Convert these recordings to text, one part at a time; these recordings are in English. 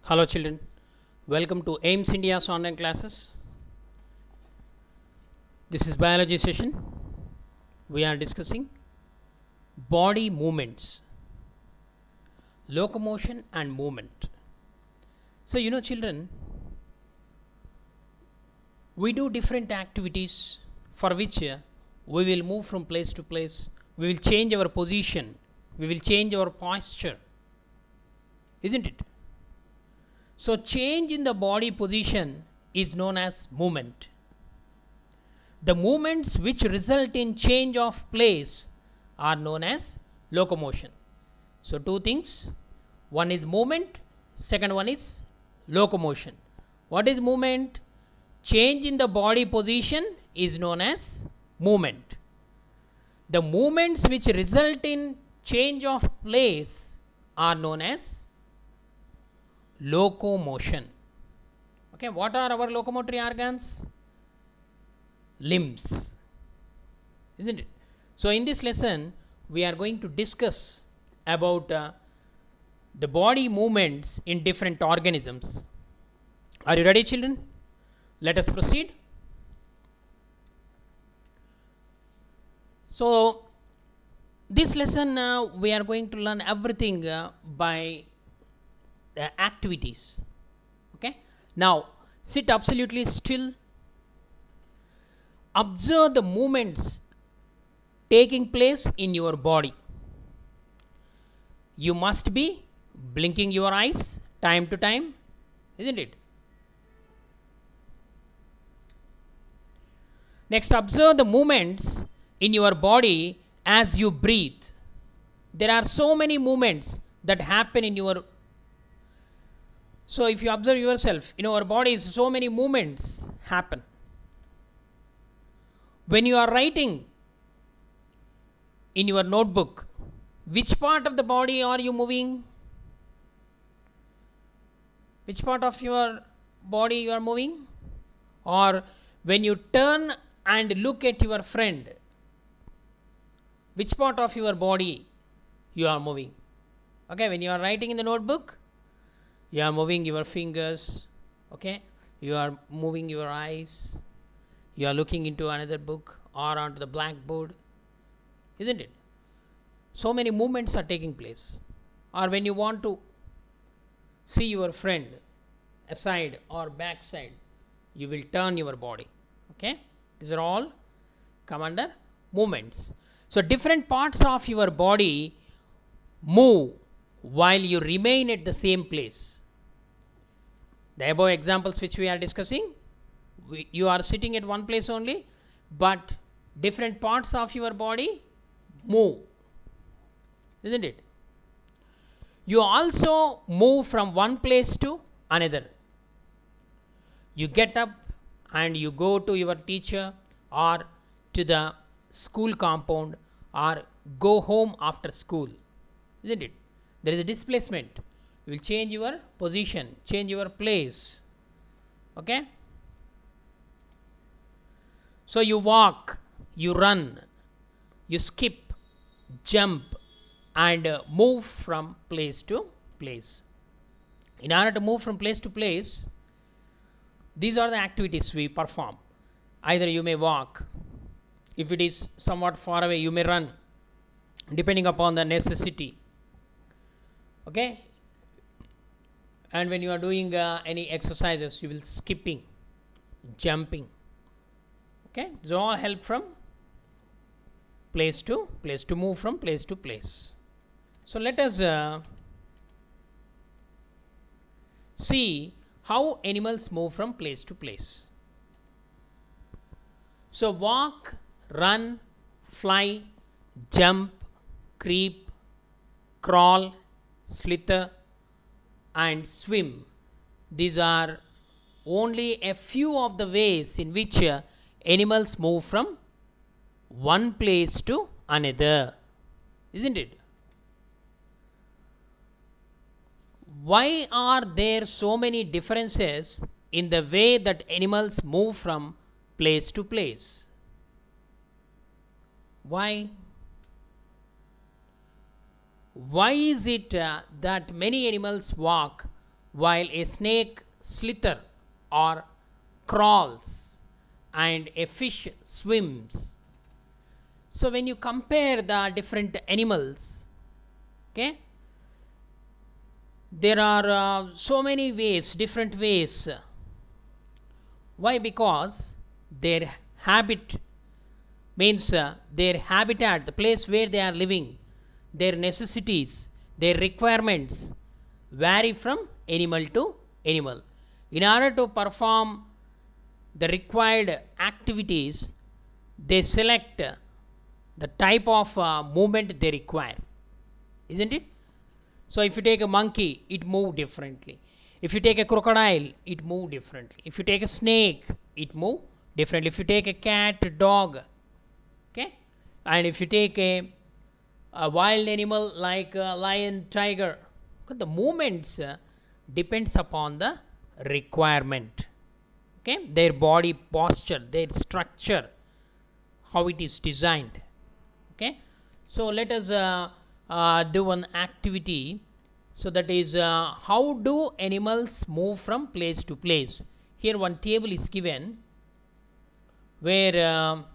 Hello children, welcome to AIMS India's online classes. This is biology session. We are discussing body movements, locomotion and movement. So children, we do different activities for which we will move from place to place, we will change our position, we will change our posture, isn't it? So change in the body position is known as movement. The movements which result in change of place are known as locomotion. So two things, one is movement, second one is locomotion. What is movement? Change in the body position is known as movement. The movements which result in change of place are known as locomotion. Okay, what are our locomotory organs? Limbs, isn't it? So in this lesson we are going to discuss about the body movements in different organisms. Are you ready children? Let us proceed. So this lesson we are going to learn everything by activities. Okay, now sit absolutely still. Observe the movements taking place in your body. You must be blinking your eyes time to time, isn't it? Next, observe the movements in your body as you breathe. There are so many movements that happen in your. So if you observe yourself, in our bodies so many movements happen. When you are writing in your notebook, which part of the body are you moving? Which part of your body you are moving? Or when you turn and look at your friend, which part of your body you are moving? Okay, when you are writing in the notebook, you are moving your fingers, okay, you are moving your eyes, you are looking into another book or onto the blackboard, isn't it? So many movements are taking place. Or when you want to see your friend aside or backside, you will turn your body. Okay, these are all come under movements. So different parts of your body move while you remain at the same place. The above examples which we are discussing, you are sitting at one place only, but different parts of your body move, isn't it? You also move from one place to another. You get up and you go to your teacher or to the school compound or go home after school, isn't it? There is a displacement. You will change your position, change your place. Okay, so you walk, you run, you skip, jump and move from place to place. In order to move from place to place, these are the activities we perform. Either you may walk, if it is somewhat far away you may run, depending upon the necessity. Okay, and when you are doing any exercises, you will skipping, jumping. Okay, these all help from place to place, to move from place to place. So let us see how animals move from place to place. So walk, run, fly, jump, creep, crawl, slither and swim. These are only a few of the ways in which animals move from one place to another, isn't it? Why are there so many differences in the way that animals move from place to place? Why? Why is it that many animals walk while a snake slithers or crawls and a fish swims. So when you compare the different animals, okay, there are so many ways, different ways. Why? Because their habit means their habitat, the place where they are living, their necessities, their requirements vary from animal to animal. In order to perform the required activities, they select the type of movement they require, isn't it? So if you take a monkey, it move differently. If you take a crocodile, it move differently. If you take a snake, it move differently. If you take a cat, dog, okay, and if you take a wild animal like a lion, tiger, the movements depends upon the requirement, okay, their body posture, their structure, how it is designed, okay. So let us do one activity. So that is how do animals move from place to place. Here one table is given where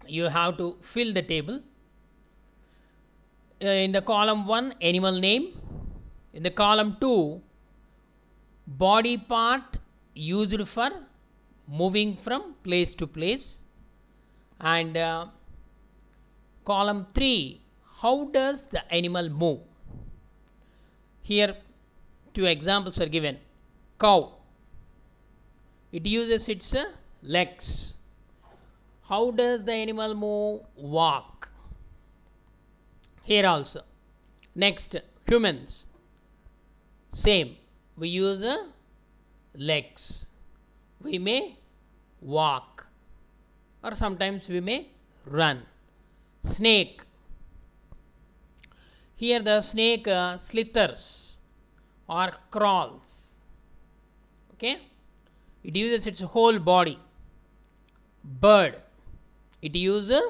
you have to fill the table. In the column 1, animal name. In the column 2, body part used for moving from place to place. And column 3, how does the animal move. Here 2 examples are given. Cow, it uses its legs. How does the animal move? Walk. Here also. Next, humans, same, we use legs. We may walk or sometimes we may run. Snake, here the snake slithers or crawls, okay, it uses its whole body. Bird, it uses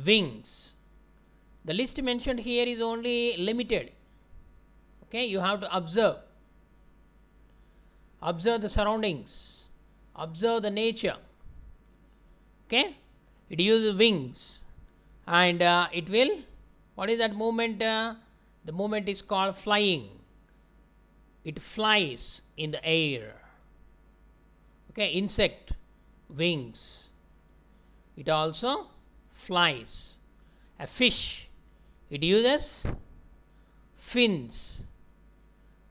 wings. The list mentioned here is only limited, okay, you have to observe the surroundings, observe the nature, okay. It uses wings and it will, what is that movement? The movement is called flying. It flies in the air, okay. Insect, wings, it also flies. A fish, it uses fins.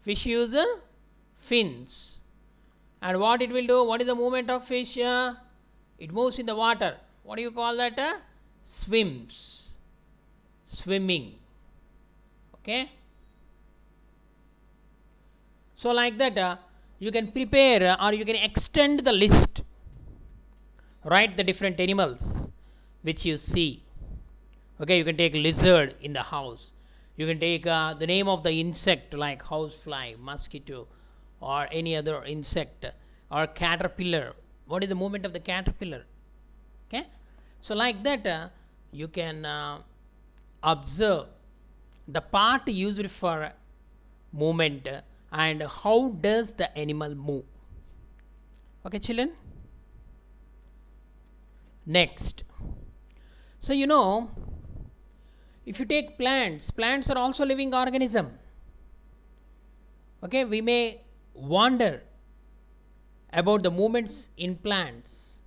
Fish uses fins. And what it will do, what is the movement of fish? It moves in the water. What do you call that? Swims, swimming, okay. So like that you can prepare or you can extend the list, write the different animals which you see, okay. You can take lizard in the house, you can take the name of the insect like housefly, mosquito or any other insect, or caterpillar, what is the movement of the caterpillar, okay. So like that you can observe the part used for movement and how does the animal move, okay children. Next, so you know, if you take plants, plants are also living organism, okay. We may wonder about the movements in plants,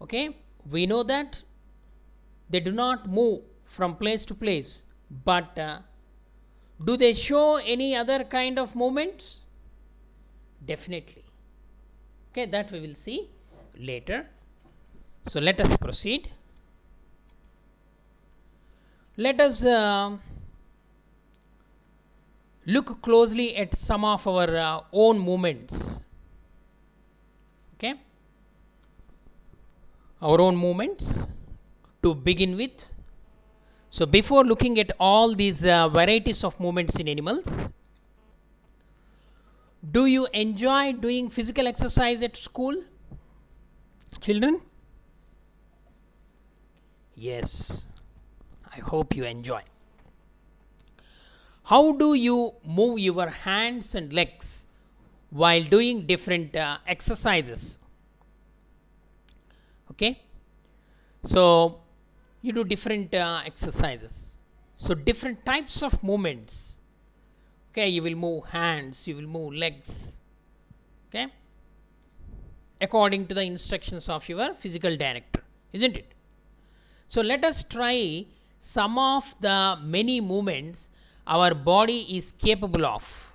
okay. We know that they do not move from place to place, but do they show any other kind of movements? Definitely, okay, that we will see later. So let us proceed. Let us look closely at some of our own movements, okay, our own movements to begin with. So before looking at all these varieties of movements in animals, do you enjoy doing physical exercise at school, children? Yes, I hope you enjoy. How do you move your hands and legs while doing different exercises? Okay, so you do different exercises. So different types of movements. Okay, you will move hands, you will move legs. Okay, according to the instructions of your physical director, isn't it? So let us try some of the many movements our body is capable of.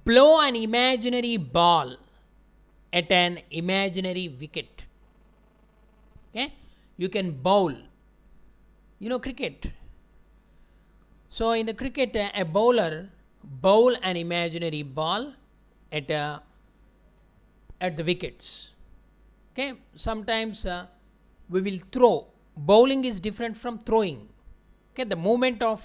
Blow an imaginary ball at an imaginary wicket. Okay, you can bowl. You know cricket. So in the cricket, a bowler bowl an imaginary ball at the wickets. Okay, sometimes we will throw. Bowling is different from throwing. Okay, the movement of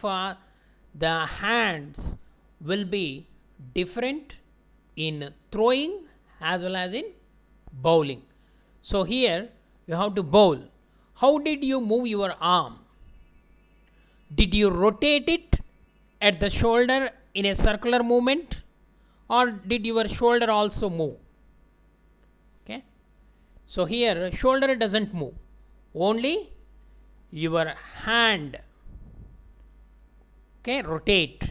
the hands will be different in throwing as well as in bowling. So here you have to bowl. How did you move your arm? Did you rotate it at the shoulder in a circular movement, or did your shoulder also move? Okay, so here shoulder doesn't move, only your hand, okay, rotate.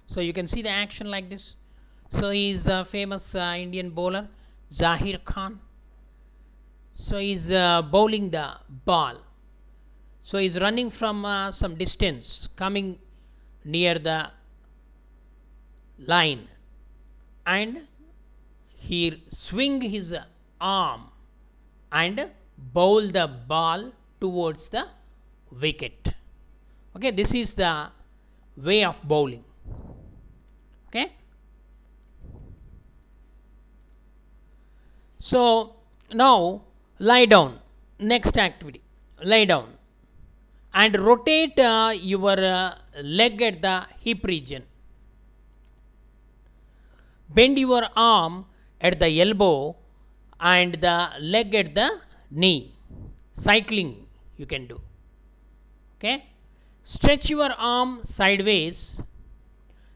So you can see the action like this. So he is a famous Indian bowler, Zahir Khan. So he is bowling the ball. So he is running from some distance, coming near the line, and he swing his arm and bowl the ball towards the wicket. Okay, this is the way of bowling. Okay, so now lie down. Next activity, lie down and rotate your leg at the hip region. Bend your arm at the elbow and the leg at the knee. Cycling you can do. Okay, stretch your arm sideways.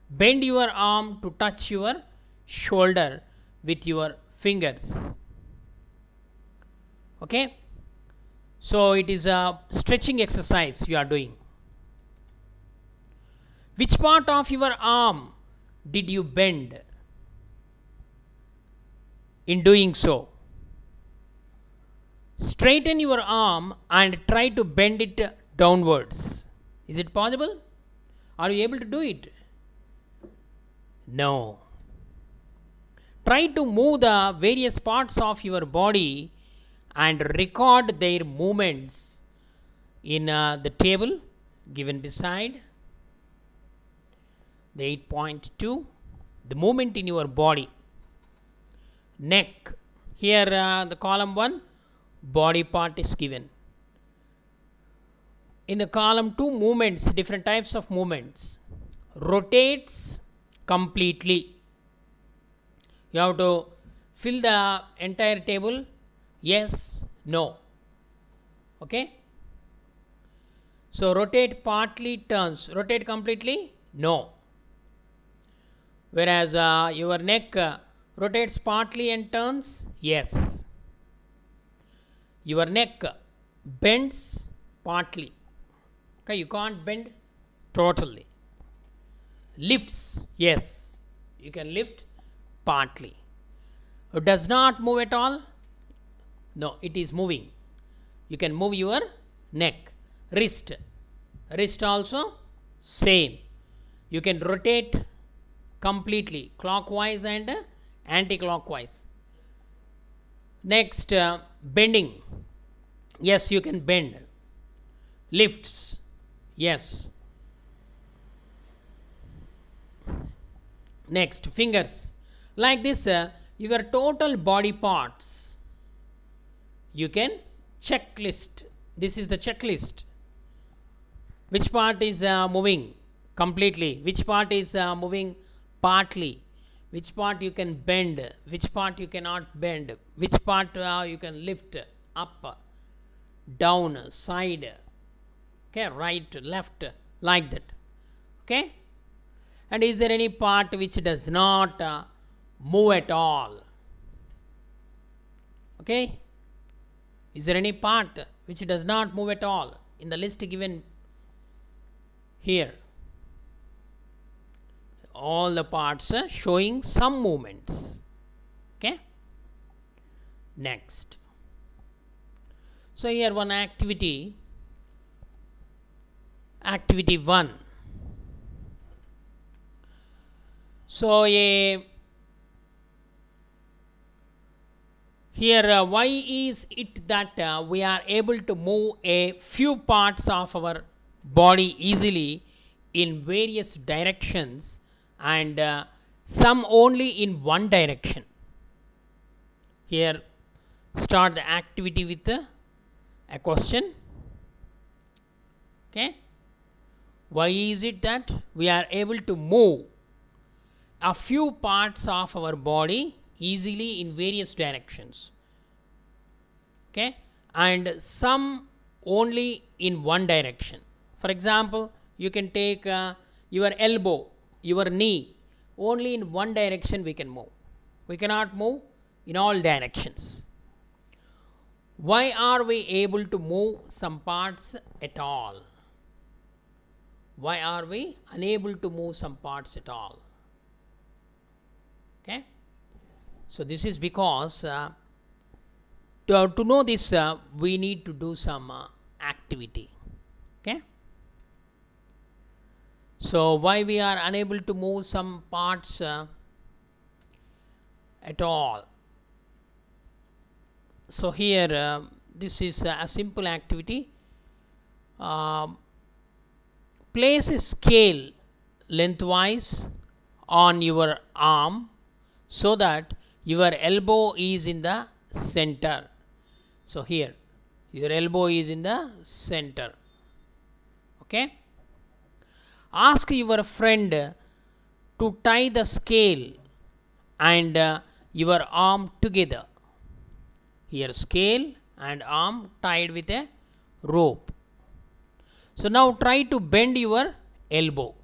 Bend your arm to touch your shoulder with your fingers. Okay, so it is a stretching exercise you are doing. Which part of your arm did you bend in doing so? Straighten your arm and try to bend it downwards. Is it possible? Are you able to do it? No. Try to move the various parts of your body and record their movements in the table given beside the 8.2. The movement in your body. Neck. Here the column 1 body part is given. In the column 2 movements, different types of movements. Rotates completely. You have to fill the entire table. Yes, no. Okay. So rotate partly, turns. Rotate completely, no. Whereas your neck rotates partly and turns, yes. Your neck bends partly. Okay, you can't bend totally. Lifts, yes, you can lift partly. It does not move at all. No, it is moving. You can move your neck. Wrist also same. You can rotate completely clockwise and anti-clockwise. Next bending, yes, you can bend. Lifts, yes. Next fingers, like this your total body parts you can checklist. This is the checklist. Which part is moving completely, which part is moving partly, which part you can bend, which part you cannot bend, which part you can lift up, down, side. Okay, right, left, like that. Okay, and is there any part which does not move at all? Okay, is there any part which does not move at all in the list given here? All the parts showing some movements. Okay, next. So here one activity 1. So here why is it that we are able to move a few parts of our body easily in various directions and some only in one direction? Here start the activity with a question. Okay, why is it that we are able to move a few parts of our body easily in various directions, okay, and some only in one direction? For example, you can take your elbow, your knee, only in one direction we can move. We cannot move in all directions. Why are we able to move some parts at all? Why are we unable to move some parts at all? Okay, so this is because to know this we need to do some activity. Okay, so why we are unable to move some parts at all? So here this is a simple activity. Place a scale lengthwise on your arm so that your elbow is in the center. So here your elbow is in the center. Okay, ask your friend to tie the scale and your arm together. Here scale and arm tied with a rope. So now try to bend your elbow.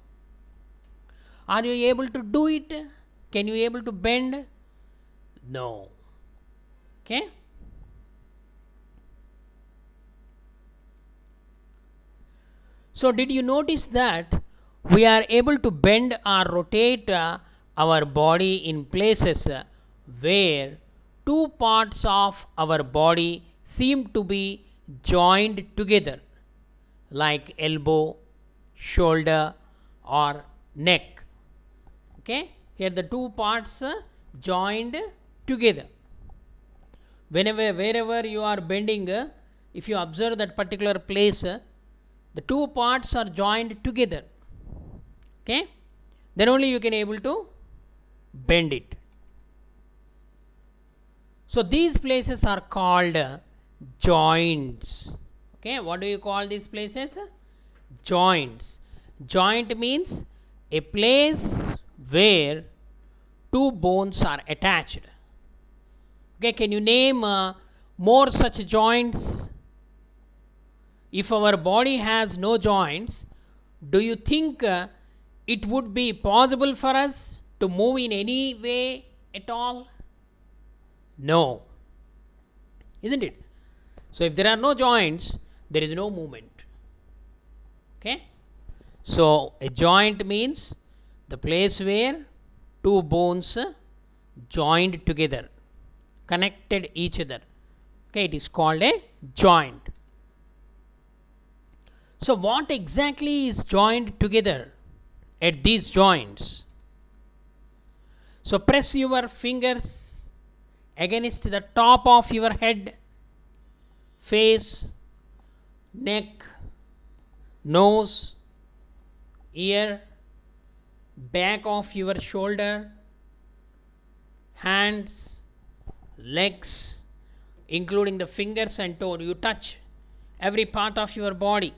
Are you able to do it? Can you able to bend? No. Okay, so did you notice that we are able to bend or rotate our body in places where two parts of our body seem to be joined together, like elbow, shoulder, or neck? Okay, here the two parts joined together. Wherever you are bending, if you observe that particular place, the two parts are joined together. Okay, then only you can able to bend it. So these places are called joints. Okay, what do you call these places? Joints. Joint means a place where two bones are attached. Okay, can you name more such joints? If our body has no joints, do you think it would be possible for us to move in any way at all? No, isn't it? So if there are no joints, there is no movement. Okay, so a joint means the place where two bones joined together, connected each other. Okay, it is called a joint. So what exactly is joined together at these joints? So press your fingers against the top of your head, face, neck, nose, ear, back of your shoulder, hands, legs, including the fingers and toe. You touch every part of your body.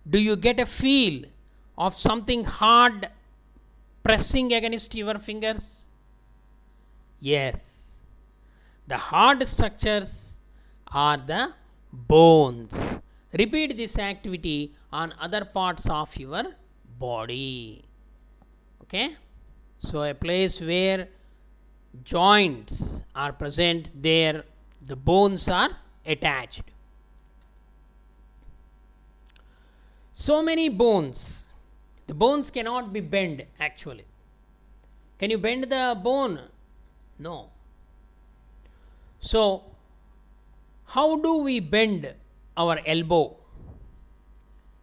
Do you get a feel of something hard pressing against your fingers? Yes, the hard structures are the bones. Repeat this activity on other parts of your body. Okay, so a place where joints are present, there the bones are attached. So many bones. The bones cannot be bent actually. Can you bend the bone? No. So how do we bend our elbow?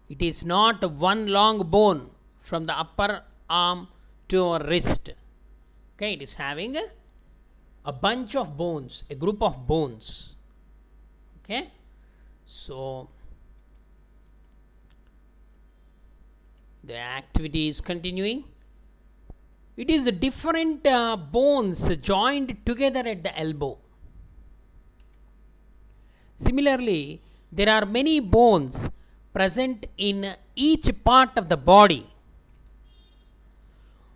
It is not one long bone from the upper arm to our wrist. Okay, it is having a bunch of bones, a group of bones. Okay, so the activity is continuing. It is the different bones joined together at the elbow. Similarly, there are many bones present in each part of the body.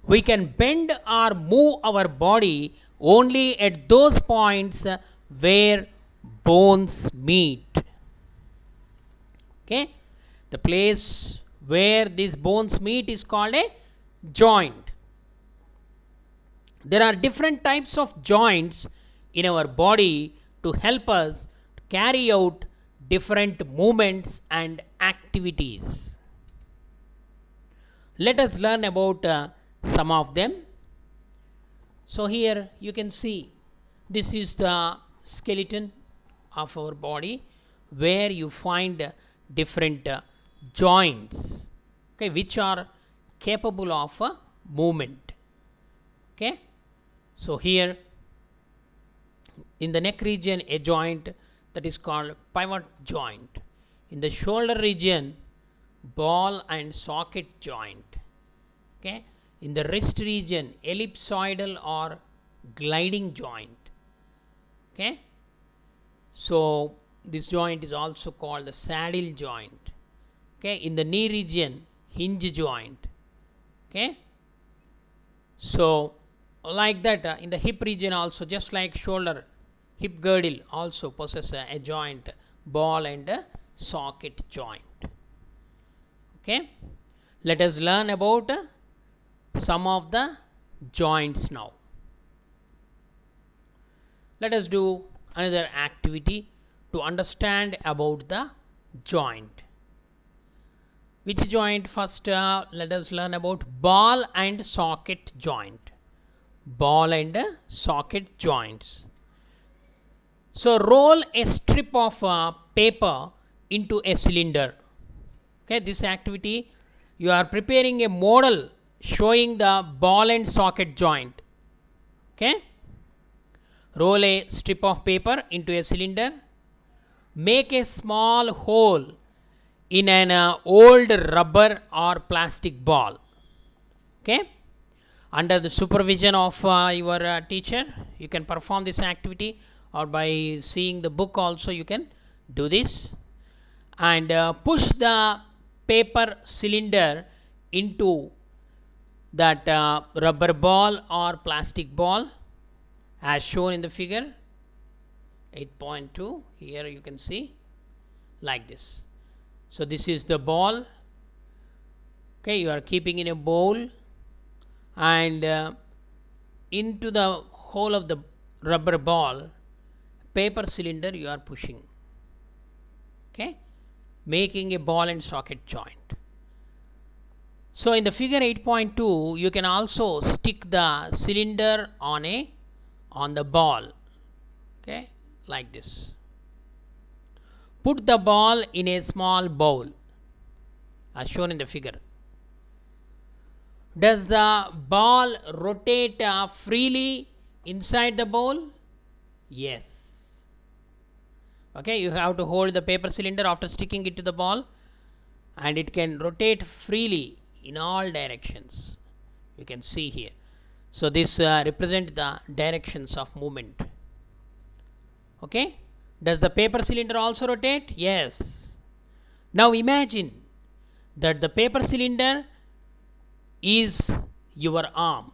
We can bend or move our body only at those points where bones meet. Okay, the place where these bones meet is called a joint. There are different types of joints in our body to help us carry out different movements and activities. Let us learn about some of them. So here you can see this is the skeleton of our body where you find different joints, okay, which are capable of movement. Okay, so here in the neck region a joint that is called pivot joint. In the shoulder region, ball and socket joint. Okay, in the wrist region, ellipsoidal or gliding joint. Okay, so this joint is also called the saddle joint. Okay, in the knee region, hinge joint. Okay, so like that in the hip region also, just like shoulder, hip girdle also possess a joint, ball and a socket joint. Okay, let us learn about some of the joints now. Let us do another activity to understand about the joint. Which joint first? Let us learn about ball and socket joint. Ball and socket joints. So roll a strip of paper into a cylinder. Okay, this activity you are preparing a model showing the ball and socket joint. Okay, roll a strip of paper into a cylinder. Make a small hole in an old rubber or plastic ball. Okay, under the supervision of your teacher, you can perform this activity, or by seeing the book also you can do this. And push the paper cylinder into that rubber ball or plastic ball as shown in the figure 8.2. Here you can see like this. So this is the ball. Okay, you are keeping in a bowl, and into the hole of the rubber ball, paper cylinder you are pushing. Okay, making a ball and socket joint. So in the figure 8.2 you can also stick the cylinder on the ball. Okay, like this. Put the ball in a small bowl as shown in the figure. Does the ball rotate freely inside the bowl? Yes. Okay, you have to hold the paper cylinder after sticking it to the ball, and it can rotate freely in all directions. You can see here. So this represents the directions of movement. Okay, does the paper cylinder also rotate? Yes. Now imagine that the paper cylinder is your arm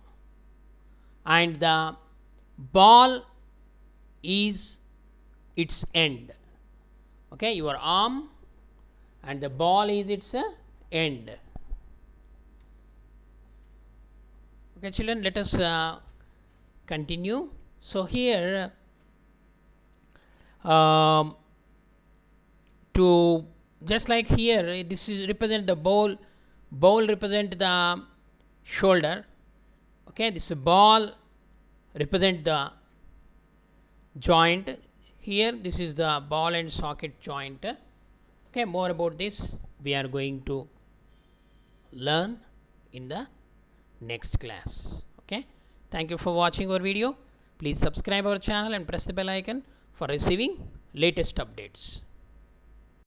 and the ball is its end. Okay, your arm, and the ball is its end. Okay, children, let us continue. So here to just like here, this is represent the bowl represent the shoulder. Okay, this ball represent the joint. Here this is the ball and socket joint. Okay, more about this we are going to learn in the next class. Okay, thank you for watching our video. Please subscribe our channel and press the bell icon for receiving latest updates.